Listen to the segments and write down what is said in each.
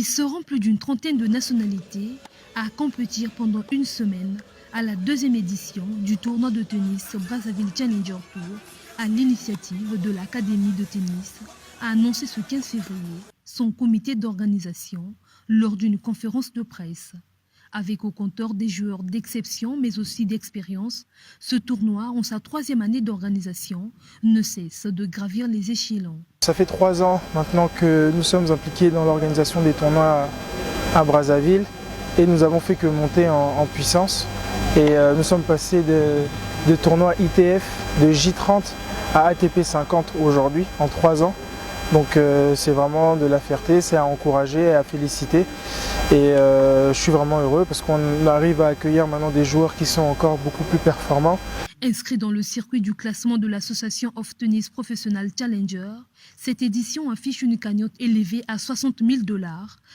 seront plus d'une trentaine de nationalités à compétir pendant une semaine à la deuxième édition du tournoi de tennis Brazzaville Challenger Tour à l'initiative de l'Académie de tennis, a annoncé ce 15 février son comité d'organisation lors d'une conférence de presse. Avec au compteur des joueurs d'exception mais aussi d'expérience, ce tournoi, en sa troisième année d'organisation, ne cesse de gravir les échelons. Ça fait 3 ans maintenant que nous sommes impliqués dans l'organisation des tournois à Brazzaville et nous avons fait que monter en puissance. Et nous sommes passés de tournois ITF de J30 à ATP 50 aujourd'hui en 3 ans. Donc c'est vraiment de la fierté, c'est à encourager et à féliciter. Et je suis vraiment heureux parce qu'on arrive à accueillir maintenant des joueurs qui sont encore beaucoup plus performants. Inscrit dans le circuit du classement de l'Association of Tennis Professional Challenger, cette édition affiche une cagnotte élevée à 60 000 $,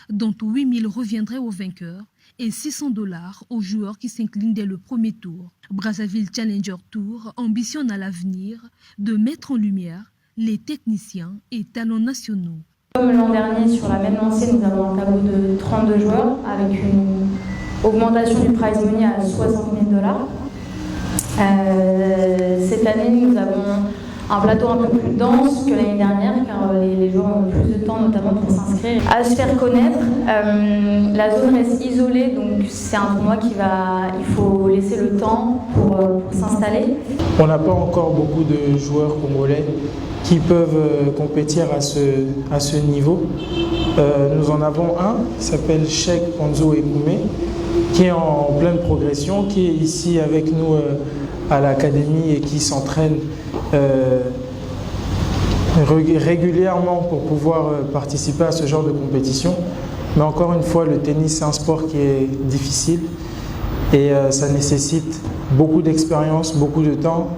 dont 8 000 reviendraient aux vainqueurs et 600 $ aux joueurs qui s'inclinent dès le premier tour. Brazzaville Challenger Tour ambitionne à l'avenir de mettre en lumière les techniciens et talents nationaux. Comme l'an dernier, sur la même lancée, nous avons un tableau de 32 joueurs avec une augmentation du prize money à 60 000 $. Cette année, nous avons un plateau un peu plus dense que l'année dernière car les joueurs ont plus de temps notamment pour s'inscrire. À se faire connaître, la zone reste isolée donc c'est un tournoi il faut laisser le temps pour s'installer. On n'a pas encore beaucoup de joueurs congolais qui peuvent compétir à ce niveau. Nous en avons un qui s'appelle Cheikh Ponzo Ekoumé qui est en pleine progression, qui est ici avec nous à l'académie et qui s'entraîne régulièrement pour pouvoir participer à ce genre de compétition. Mais encore une fois, le tennis c'est un sport qui est difficile et ça nécessite beaucoup d'expérience, beaucoup de temps.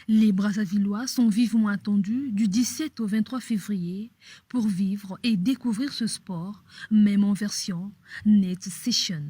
Les Brazzavillois sont vivement attendus du 17 au 23 février pour vivre et découvrir ce sport, même en version Net Session.